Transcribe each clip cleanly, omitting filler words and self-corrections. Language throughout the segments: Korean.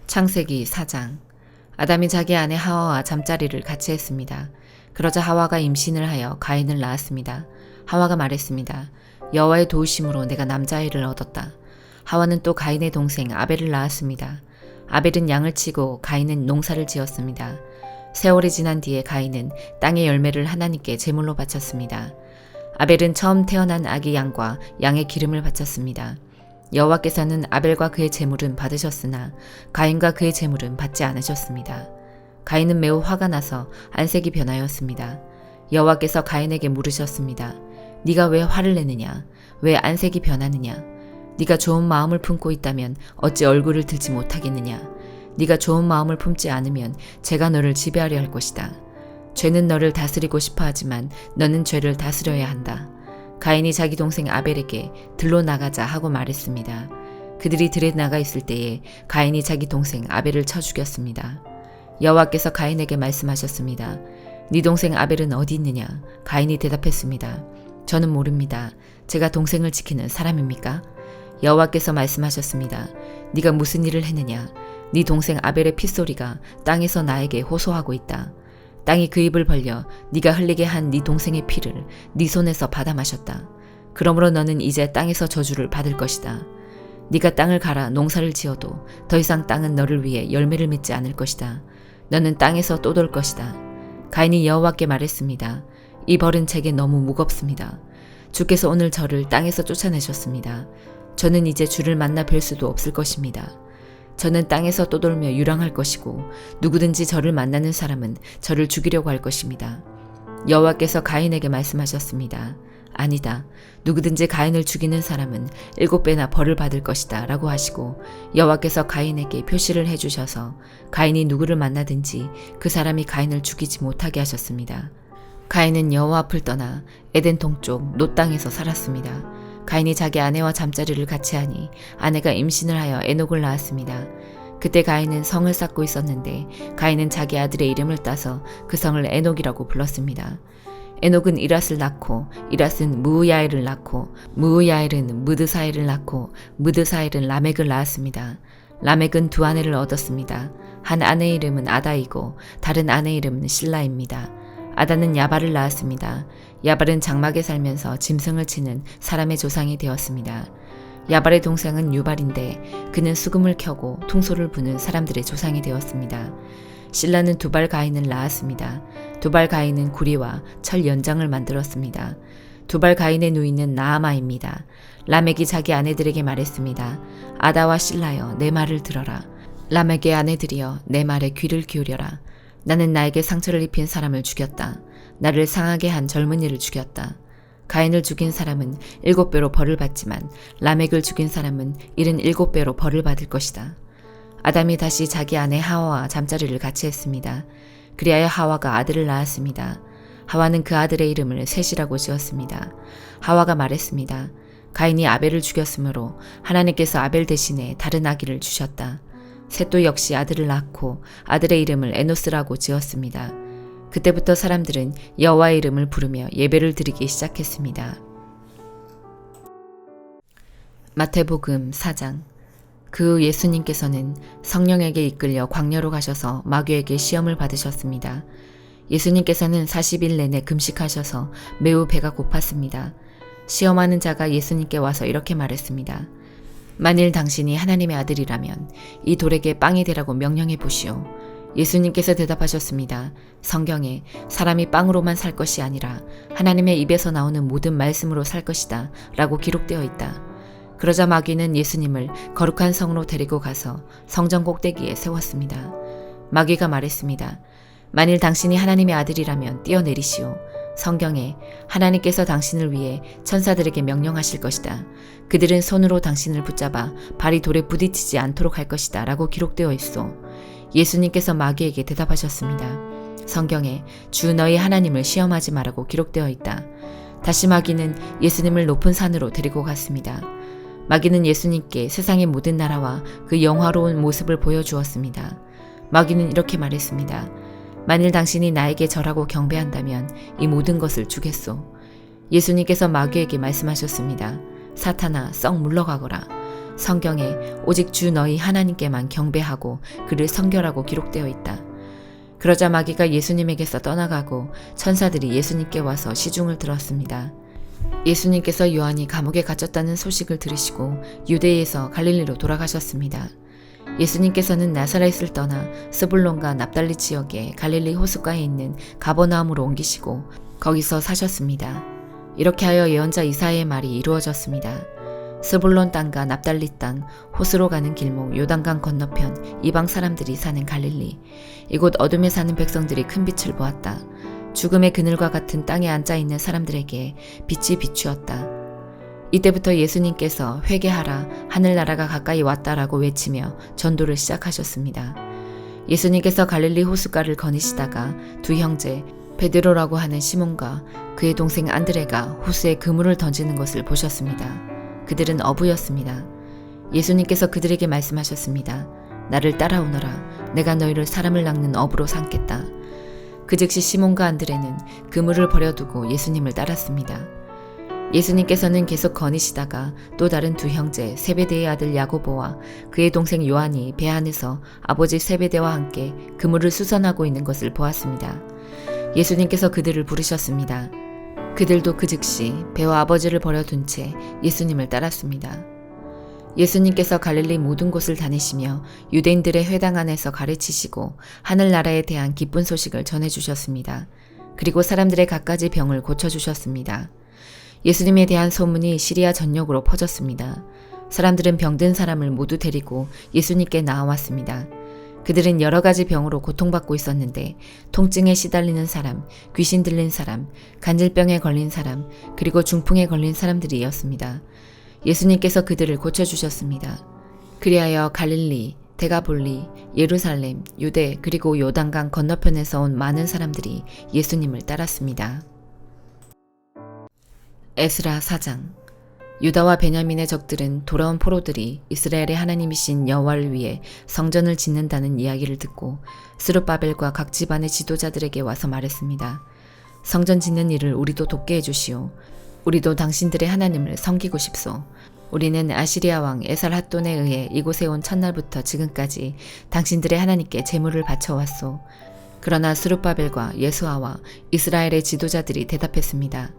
창세기 4장. 아담이 자기 아내 하와와 잠자리를 같이 했습니다. 그러자 하와가 임신을 하여 가인을 낳았습니다. 하와가 말했습니다. 여호와의 도우심으로 내가 남자아이를 얻었다. 하와는 또 가인의 동생 아벨을 낳았습니다. 아벨은 양을 치고 가인은 농사를 지었습니다. 세월이 지난 뒤에 가인은 땅의 열매를 하나님께 제물로 바쳤습니다. 아벨은 처음 태어난 아기 양과 양의 기름을 바쳤습니다. 여호와께서는 아벨과 그의 제물은 받으셨으나 가인과 그의 제물은 받지 않으셨습니다. 가인은 매우 화가 나서 안색이 변하였습니다. 여호와께서 가인에게 물으셨습니다. 네가 왜 화를 내느냐? 왜 안색이 변하느냐? 네가 좋은 마음을 품고 있다면 어찌 얼굴을 들지 못하겠느냐? 네가 좋은 마음을 품지 않으면 제가 너를 지배하려 할 것이다. 죄는 너를 다스리고 싶어 하지만 너는 죄를 다스려야 한다. 가인이 자기 동생 아벨에게 들로 나가자 하고 말했습니다. 그들이 들에 나가 있을 때에 가인이 자기 동생 아벨을 쳐 죽였습니다. 여호와께서 가인에게 말씀하셨습니다. 네 동생 아벨은 어디 있느냐? 가인이 대답했습니다. 저는 모릅니다. 제가 동생을 지키는 사람입니까? 여호와께서 말씀하셨습니다. 네가 무슨 일을 했느냐? 네 동생 아벨의 핏소리가 땅에서 나에게 호소하고 있다. 땅이 그 입을 벌려 네가 흘리게 한 네 동생의 피를 네 손에서 받아 마셨다. 그러므로 너는 이제 땅에서 저주를 받을 것이다. 네가 땅을 갈아 농사를 지어도 더 이상 땅은 너를 위해 열매를 맺지 않을 것이다. 너는 땅에서 또 돌 것이다. 가인이 여호와께 말했습니다. 이 벌은 제게 너무 무겁습니다. 주께서 오늘 저를 땅에서 쫓아내셨습니다. 저는 이제 주를 만나 뵐 수도 없을 것입니다. 저는 땅에서 떠돌며 유랑할 것이고 누구든지 저를 만나는 사람은 저를 죽이려고 할 것입니다. 여호와께서 가인에게 말씀하셨습니다. 아니다. 누구든지 가인을 죽이는 사람은 7배나 벌을 받을 것이다 라고 하시고 여호와께서 가인에게 표시를 해주셔서 가인이 누구를 만나든지 그 사람이 가인을 죽이지 못하게 하셨습니다. 가인은 여호와 앞을 떠나 에덴 동쪽 놋 땅에서 살았습니다. 가인이 자기 아내와 잠자리를 같이 하니 아내가 임신을 하여 에녹을 낳았습니다. 그때 가인은 성을 쌓고 있었는데 가인은 자기 아들의 이름을 따서 그 성을 에녹이라고 불렀습니다. 에녹은 이랏을 낳고 이랏은 무우야엘을 낳고 무우야엘은 무드사엘을 낳고 무드사엘은 라멕을 낳았습니다. 라멕은 두 아내를 얻었습니다. 한 아내의 이름은 아다이고 다른 아내의 이름은 실라입니다. 아다는 야발을 낳았습니다. 야발은 장막에 살면서 짐승을 치는 사람의 조상이 되었습니다. 야발의 동생은 유발인데 그는 수금을 켜고 퉁소를 부는 사람들의 조상이 되었습니다. 실라는 두발 가인을 낳았습니다. 두발 가인은 구리와 철 연장을 만들었습니다. 두발 가인의 누이는 나아마입니다. 라멕이 자기 아내들에게 말했습니다. 아다와 실라여 내 말을 들어라. 라멕의 아내들이여 내 말에 귀를 기울여라. 나는 나에게 상처를 입힌 사람을 죽였다. 나를 상하게 한 젊은이를 죽였다. 가인을 죽인 사람은 7배로 벌을 받지만 라멕을 죽인 사람은 77배로 벌을 받을 것이다. 아담이 다시 자기 아내 하와와 잠자리를 같이 했습니다. 그리하여 하와가 아들을 낳았습니다. 하와는 그 아들의 이름을 셋이라고 지었습니다. 하와가 말했습니다. 가인이 아벨을 죽였으므로 하나님께서 아벨 대신에 다른 아기를 주셨다. 셋도 역시 아들을 낳고 아들의 이름을 에노스라고 지었습니다. 그때부터 사람들은 여호와의 이름을 부르며 예배를 드리기 시작했습니다. 마태복음 4장. 그 후 예수님께서는 성령에게 이끌려 광야로 가셔서 마귀에게 시험을 받으셨습니다. 예수님께서는 40일 내내 금식하셔서 매우 배가 고팠습니다. 시험하는 자가 예수님께 와서 이렇게 말했습니다. 만일 당신이 하나님의 아들이라면 이 돌에게 빵이 되라고 명령해 보시오. 예수님께서 대답하셨습니다. 성경에 사람이 빵으로만 살 것이 아니라 하나님의 입에서 나오는 모든 말씀으로 살 것이다 라고 기록되어 있다. 그러자 마귀는 예수님을 거룩한 성으로 데리고 가서 성전 꼭대기에 세웠습니다. 마귀가 말했습니다. 만일 당신이 하나님의 아들이라면 뛰어내리시오. 성경에 하나님께서 당신을 위해 천사들에게 명령하실 것이다. 그들은 손으로 당신을 붙잡아 발이 돌에 부딪히지 않도록 할 것이다 라고 기록되어 있어. 예수님께서 마귀에게 대답하셨습니다. 성경에 주 너희 하나님을 시험하지 말라고 기록되어 있다. 다시 마귀는 예수님을 높은 산으로 데리고 갔습니다. 마귀는 예수님께 세상의 모든 나라와 그 영화로운 모습을 보여주었습니다. 마귀는 이렇게 말했습니다. 만일 당신이 나에게 절하고 경배한다면 이 모든 것을 주겠소. 예수님께서 마귀에게 말씀하셨습니다. 사탄아 썩 물러가거라. 성경에 오직 주 너희 하나님께만 경배하고 그를 성결하고 기록되어 있다. 그러자 마귀가 예수님에게서 떠나가고 천사들이 예수님께 와서 시중을 들었습니다. 예수님께서 요한이 감옥에 갇혔다는 소식을 들으시고 유대에서 갈릴리로 돌아가셨습니다. 예수님께서는 나사렛을 떠나 스불론과 납달리 지역의 갈릴리 호숫가에 있는 가버나움으로 옮기시고 거기서 사셨습니다. 이렇게 하여 예언자 이사야의 말이 이루어졌습니다. 스불론 땅과 납달리 땅, 호수로 가는 길목, 요단강 건너편, 이방 사람들이 사는 갈릴리. 이곳 어둠에 사는 백성들이 큰 빛을 보았다. 죽음의 그늘과 같은 땅에 앉아있는 사람들에게 빛이 비추었다. 이때부터 예수님께서 회개하라, 하늘나라가 가까이 왔다라고 외치며 전도를 시작하셨습니다. 예수님께서 갈릴리 호숫가를 거니시다가 두 형제 베드로라고 하는 시몬과 그의 동생 안드레가 호수에 그물을 던지는 것을 보셨습니다. 그들은 어부였습니다. 예수님께서 그들에게 말씀하셨습니다. 나를 따라오너라. 내가 너희를 사람을 낚는 어부로 삼겠다. 그 즉시 시몬과 안드레는 그물을 버려두고 예수님을 따랐습니다. 예수님께서는 계속 거니시다가 또 다른 두 형제 세베대의 아들 야고보와 그의 동생 요한이 배 안에서 아버지 세베대와 함께 그물을 수선하고 있는 것을 보았습니다. 예수님께서 그들을 부르셨습니다. 그들도 그 즉시 배와 아버지를 버려둔 채 예수님을 따랐습니다. 예수님께서 갈릴리 모든 곳을 다니시며 유대인들의 회당 안에서 가르치시고 하늘나라에 대한 기쁜 소식을 전해주셨습니다. 그리고 사람들의 갖가지 병을 고쳐주셨습니다. 예수님에 대한 소문이 시리아 전역으로 퍼졌습니다. 사람들은 병든 사람을 모두 데리고 예수님께 나아왔습니다. 그들은 여러 가지 병으로 고통받고 있었는데 통증에 시달리는 사람, 귀신 들린 사람, 간질병에 걸린 사람, 그리고 중풍에 걸린 사람들이었습니다. 예수님께서 그들을 고쳐주셨습니다. 그리하여 갈릴리, 데가볼리, 예루살렘, 유대 그리고 요단강 건너편에서 온 많은 사람들이 예수님을 따랐습니다. 에스라 4장. 유다와 베냐민의 적들은 돌아온 포로들이 이스라엘의 하나님이신 여호와를 위해 성전을 짓는다는 이야기를 듣고 스룹바벨과 각 집안의 지도자들에게 와서 말했습니다. 성전 짓는 일을 우리도 돕게 해주시오. 우리도 당신들의 하나님을 섬기고 싶소. 우리는 아시리아 왕 에살핫돈에 의해 이곳에 온 첫날부터 지금까지 당신들의 하나님께 제물을 바쳐왔소. 그러나 스룹바벨과 예수아와 이스라엘의 지도자들이 대답했습니다.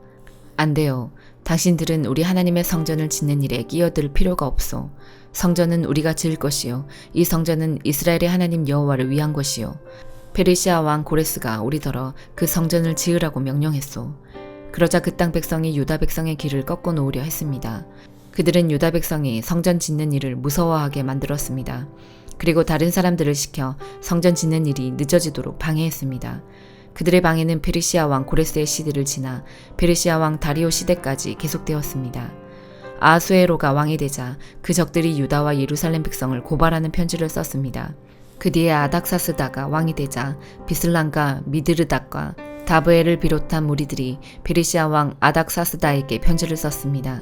안 돼요. 당신들은 우리 하나님의 성전을 짓는 일에 끼어들 필요가 없소. 성전은 우리가 지을 것이요. 이 성전은 이스라엘의 하나님 여호와를 위한 것이요. 페르시아 왕 고레스가 우리더러 그 성전을 지으라고 명령했소. 그러자 그 땅 백성이 유다 백성의 길을 꺾어 놓으려 했습니다. 그들은 유다 백성이 성전 짓는 일을 무서워하게 만들었습니다. 그리고 다른 사람들을 시켜 성전 짓는 일이 늦어지도록 방해했습니다. 그들의 방해는 페르시아 왕 고레스의 시대를 지나 페르시아 왕 다리오 시대까지 계속되었습니다. 아하수에로가 왕이 되자 그 적들이 유다와 예루살렘 백성을 고발하는 편지를 썼습니다. 그 뒤에 아닥사스다가 왕이 되자 비슬람과 미드르닥과 다브엘을 비롯한 무리들이 페르시아 왕 아닥사스다에게 편지를 썼습니다.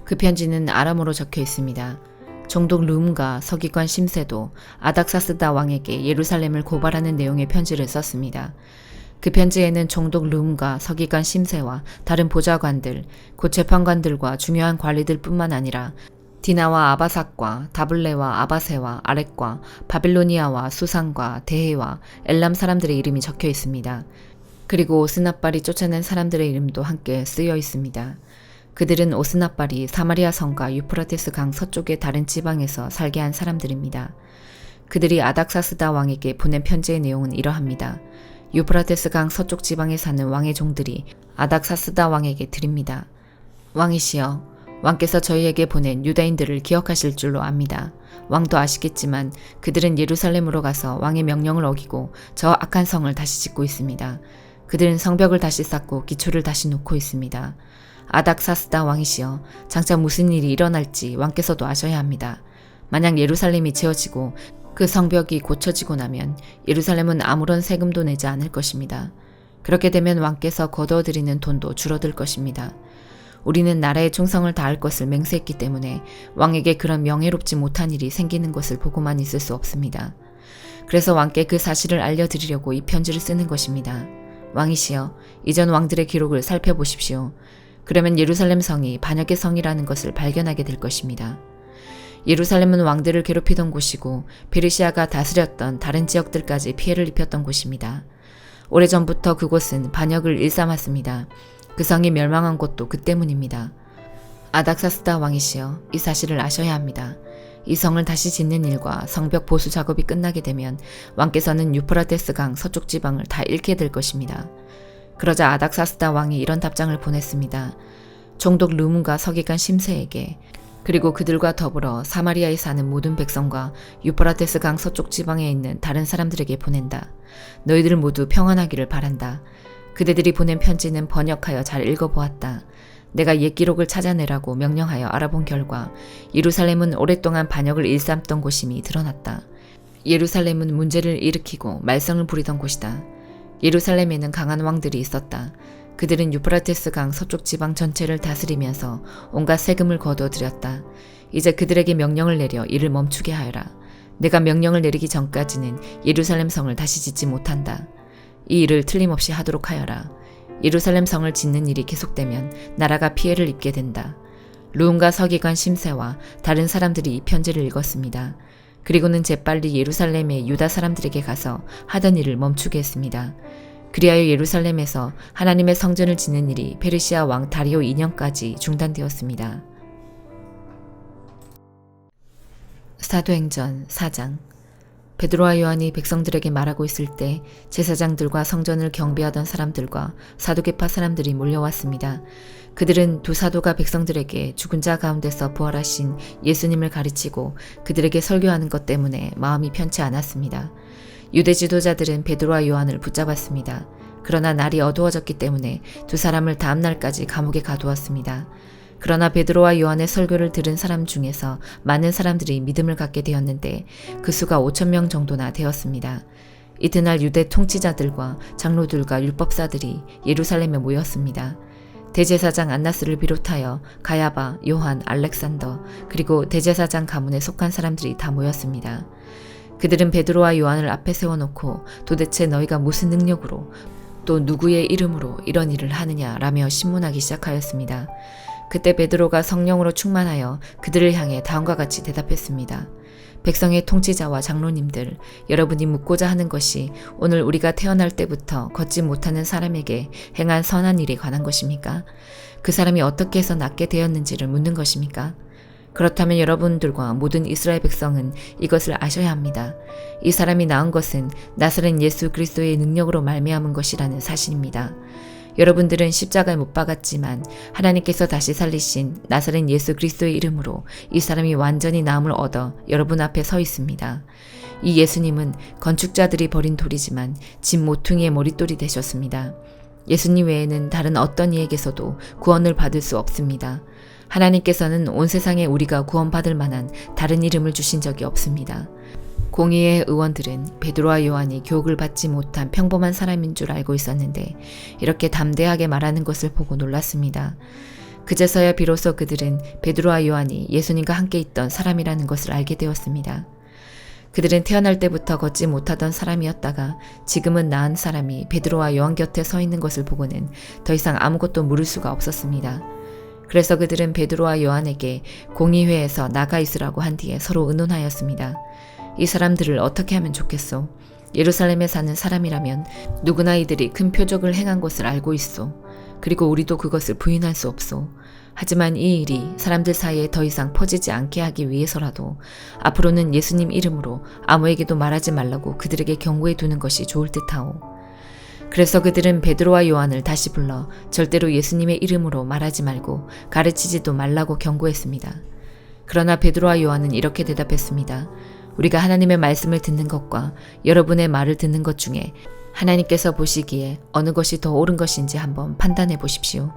그 편지는 아람어로 적혀 있습니다. 총독 르움과 서기관 심세도 아닥사스다 왕에게 예루살렘을 고발하는 내용의 편지를 썼습니다. 그 편지에는 총독 르움과 서기관 심세와 다른 보좌관들, 곧 재판관들과 중요한 관리들 뿐만 아니라 디나와 아바삭과 다블레와 아바세와 아렉과 바빌로니아와 수산과 데헤와 엘람 사람들의 이름이 적혀 있습니다. 그리고 오스납발이 쫓아낸 사람들의 이름도 함께 쓰여 있습니다. 그들은 오스납발이 사마리아 성과 유프라테스 강 서쪽의 다른 지방에서 살게 한 사람들입니다. 그들이 아닥사스다 왕에게 보낸 편지의 내용은 이러합니다. 유프라테스 강 서쪽 지방에 사는 왕의 종들이 아닥사스다 왕에게 드립니다. 왕이시여, 왕께서 저희에게 보낸 유다인들을 기억하실 줄로 압니다. 왕도 아시겠지만 그들은 예루살렘으로 가서 왕의 명령을 어기고 저 악한 성을 다시 짓고 있습니다. 그들은 성벽을 다시 쌓고 기초를 다시 놓고 있습니다. 아닥사스다 왕이시여, 장차 무슨 일이 일어날지 왕께서도 아셔야 합니다. 만약 예루살렘이 지어지고 그 성벽이 고쳐지고 나면 예루살렘은 아무런 세금도 내지 않을 것입니다. 그렇게 되면 왕께서 거두어들이는 돈도 줄어들 것입니다. 우리는 나라의 충성을 다할 것을 맹세했기 때문에 왕에게 그런 명예롭지 못한 일이 생기는 것을 보고만 있을 수 없습니다. 그래서 왕께 그 사실을 알려드리려고 이 편지를 쓰는 것입니다. 왕이시여, 이전 왕들의 기록을 살펴보십시오. 그러면 예루살렘 성이 반역의 성이라는 것을 발견하게 될 것입니다. 예루살렘은 왕들을 괴롭히던 곳이고 페르시아가 다스렸던 다른 지역들까지 피해를 입혔던 곳입니다. 오래전부터 그곳은 반역을 일삼았습니다. 그 성이 멸망한 것도 그 때문입니다. 아닥사스다 왕이시여, 이 사실을 아셔야 합니다. 이 성을 다시 짓는 일과 성벽 보수 작업이 끝나게 되면 왕께서는 유프라테스 강 서쪽 지방을 다 잃게 될 것입니다. 그러자 아닥사스다 왕이 이런 답장을 보냈습니다. 총독 르문과 서기관 심세에게, 그리고 그들과 더불어 사마리아에 사는 모든 백성과 유프라테스 강 서쪽 지방에 있는 다른 사람들에게 보낸다. 너희들 모두 평안하기를 바란다. 그대들이 보낸 편지는 번역하여 잘 읽어보았다. 내가 옛 기록을 찾아내라고 명령하여 알아본 결과 예루살렘은 오랫동안 반역을 일삼던 곳임이 드러났다. 예루살렘은 문제를 일으키고 말썽을 부리던 곳이다. 예루살렘에는 강한 왕들이 있었다. 그들은 유프라테스 강 서쪽 지방 전체를 다스리면서 온갖 세금을 거둬들였다. 이제 그들에게 명령을 내려 이를 멈추게 하여라. 내가 명령을 내리기 전까지는 예루살렘 성을 다시 짓지 못한다. 이 일을 틀림없이 하도록 하여라. 예루살렘 성을 짓는 일이 계속되면 나라가 피해를 입게 된다. 르움과 서기관 심세와 다른 사람들이 이 편지를 읽었습니다. 그리고는 재빨리 예루살렘의 유다 사람들에게 가서 하던 일을 멈추게 했습니다. 그리하여 예루살렘에서 하나님의 성전을 짓는 일이 페르시아 왕 다리오 2년까지 중단되었습니다. 사도행전 4장. 베드로와 요한이 백성들에게 말하고 있을 때 제사장들과 성전을 경비하던 사람들과 사두개파 사람들이 몰려왔습니다. 그들은 두 사도가 백성들에게 죽은 자 가운데서 부활하신 예수님을 가르치고 그들에게 설교하는 것 때문에 마음이 편치 않았습니다. 유대 지도자들은 베드로와 요한을 붙잡았습니다. 그러나 날이 어두워졌기 때문에 두 사람을 다음 날까지 감옥에 가두었습니다. 그러나 베드로와 요한의 설교를 들은 사람 중에서 많은 사람들이 믿음을 갖게 되었는데 그 수가 5,000명 정도나 되었습니다. 이튿날 유대 통치자들과 장로들과 율법사들이 예루살렘에 모였습니다. 대제사장 안나스를 비롯하여 가야바, 요한, 알렉산더, 그리고 대제사장 가문에 속한 사람들이 다 모였습니다. 그들은 베드로와 요한을 앞에 세워놓고 도대체 너희가 무슨 능력으로 또 누구의 이름으로 이런 일을 하느냐라며 신문하기 시작하였습니다. 그때 베드로가 성령으로 충만하여 그들을 향해 다음과 같이 대답했습니다. 백성의 통치자와 장로님들, 여러분이 묻고자 하는 것이 오늘 우리가 태어날 때부터 걷지 못하는 사람에게 행한 선한 일에 관한 것입니까? 그 사람이 어떻게 해서 낫게 되었는지를 묻는 것입니까? 그렇다면 여러분들과 모든 이스라엘 백성은 이것을 아셔야 합니다. 이 사람이 나은 것은 나사렛 예수 그리스도의 능력으로 말미암은 것이라는 사실입니다. 여러분들은 십자가에 못 박았지만 하나님께서 다시 살리신 나사렛 예수 그리스도의 이름으로 이 사람이 완전히 나음을 얻어 여러분 앞에 서 있습니다. 이 예수님은 건축자들이 버린 돌이지만 집 모퉁이의 머릿돌이 되셨습니다. 예수님 외에는 다른 어떤 이에게서도 구원을 받을 수 없습니다. 하나님께서는 온 세상에 우리가 구원받을 만한 다른 이름을 주신 적이 없습니다. 공의회 의원들은 베드로와 요한이 교육을 받지 못한 평범한 사람인 줄 알고 있었는데 이렇게 담대하게 말하는 것을 보고 놀랐습니다. 그제서야 비로소 그들은 베드로와 요한이 예수님과 함께 있던 사람이라는 것을 알게 되었습니다. 그들은 태어날 때부터 걷지 못하던 사람이었다가 지금은 나은 사람이 베드로와 요한 곁에 서 있는 것을 보고는 더 이상 아무것도 물을 수가 없었습니다. 그래서 그들은 베드로와 요한에게 공의회에서 나가 있으라고 한 뒤에 서로 의논하였습니다. 이 사람들을 어떻게 하면 좋겠소? 예루살렘에 사는 사람이라면 누구나 이들이 큰 표적을 행한 것을 알고 있소. 그리고 우리도 그것을 부인할 수 없소. 하지만 이 일이 사람들 사이에 더 이상 퍼지지 않게 하기 위해서라도 앞으로는 예수님 이름으로 아무에게도 말하지 말라고 그들에게 경고해 두는 것이 좋을 듯하오. 그래서 그들은 베드로와 요한을 다시 불러 절대로 예수님의 이름으로 말하지 말고 가르치지도 말라고 경고했습니다. 그러나 베드로와 요한은 이렇게 대답했습니다. 우리가 하나님의 말씀을 듣는 것과 여러분의 말을 듣는 것 중에 하나님께서 보시기에 어느 것이 더 옳은 것인지 한번 판단해 보십시오.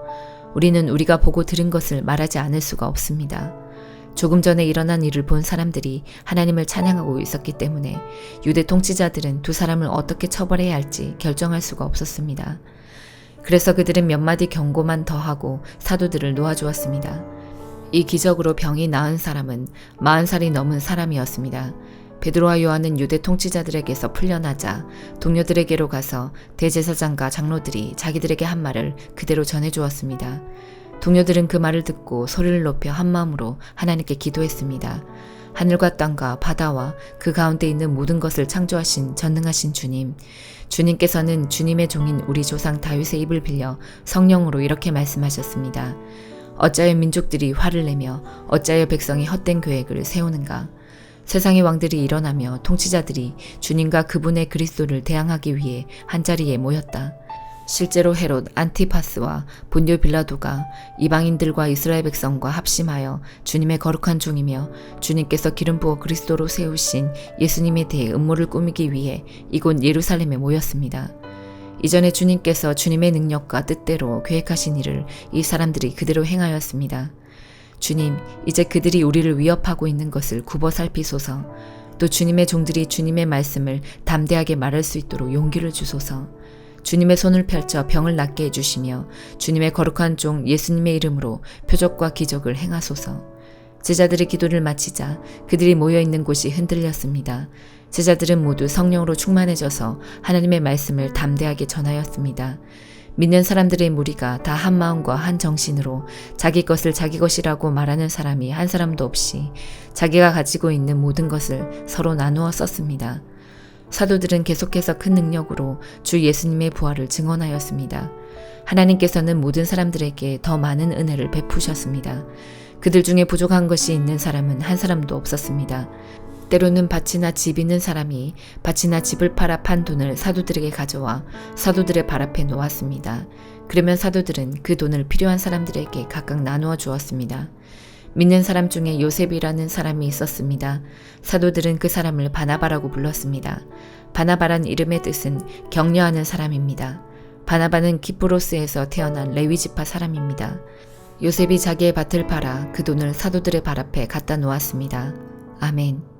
우리는 우리가 보고 들은 것을 말하지 않을 수가 없습니다. 조금 전에 일어난 일을 본 사람들이 하나님을 찬양하고 있었기 때문에 유대 통치자들은 두 사람을 어떻게 처벌해야 할지 결정할 수가 없었습니다. 그래서 그들은 몇 마디 경고만 더하고 사도들을 놓아주었습니다. 이 기적으로 병이 나은 사람은 40살이 넘은 사람이었습니다. 베드로와 요한은 유대 통치자들에게서 풀려나자 동료들에게로 가서 대제사장과 장로들이 자기들에게 한 말을 그대로 전해주었습니다. 동료들은 그 말을 듣고 소리를 높여 한마음으로 하나님께 기도했습니다. 하늘과 땅과 바다와 그 가운데 있는 모든 것을 창조하신 전능하신 주님, 주님께서는 주님의 종인 우리 조상 다윗의 입을 빌려 성령으로 이렇게 말씀하셨습니다. 어찌하여 민족들이 화를 내며 어찌하여 백성이 헛된 계획을 세우는가. 세상의 왕들이 일어나며 통치자들이 주님과 그분의 그리스도를 대항하기 위해 한자리에 모였다. 실제로 헤롯 안티파스와 본디오 빌라도가 이방인들과 이스라엘 백성과 합심하여 주님의 거룩한 종이며 주님께서 기름 부어 그리스도로 세우신 예수님에 대해 음모를 꾸미기 위해 이곳 예루살렘에 모였습니다. 이전에 주님께서 주님의 능력과 뜻대로 계획하신 일을 이 사람들이 그대로 행하였습니다. 주님, 이제 그들이 우리를 위협하고 있는 것을 굽어 살피소서. 또 주님의 종들이 주님의 말씀을 담대하게 말할 수 있도록 용기를 주소서. 주님의 손을 펼쳐 병을 낫게 해주시며 주님의 거룩한 종 예수님의 이름으로 표적과 기적을 행하소서. 제자들의 기도를 마치자 그들이 모여있는 곳이 흔들렸습니다. 제자들은 모두 성령으로 충만해져서 하나님의 말씀을 담대하게 전하였습니다. 믿는 사람들의 무리가 다 한 마음과 한 정신으로 자기 것을 자기 것이라고 말하는 사람이 한 사람도 없이 자기가 가지고 있는 모든 것을 서로 나누어 썼습니다. 사도들은 계속해서 큰 능력으로 주 예수님의 부활을 증언하였습니다. 하나님께서는 모든 사람들에게 더 많은 은혜를 베푸셨습니다. 그들 중에 부족한 것이 있는 사람은 한 사람도 없었습니다. 때로는 밭이나 집 있는 사람이 밭이나 집을 팔아 판 돈을 사도들에게 가져와 사도들의 발 앞에 놓았습니다. 그러면 사도들은 그 돈을 필요한 사람들에게 각각 나누어 주었습니다. 믿는 사람 중에 요셉이라는 사람이 있었습니다. 사도들은 그 사람을 바나바라고 불렀습니다. 바나바란 이름의 뜻은 격려하는 사람입니다. 바나바는 키프로스에서 태어난 레위 지파 사람입니다. 요셉이 자기의 밭을 팔아 그 돈을 사도들의 발 앞에 갖다 놓았습니다. 아멘.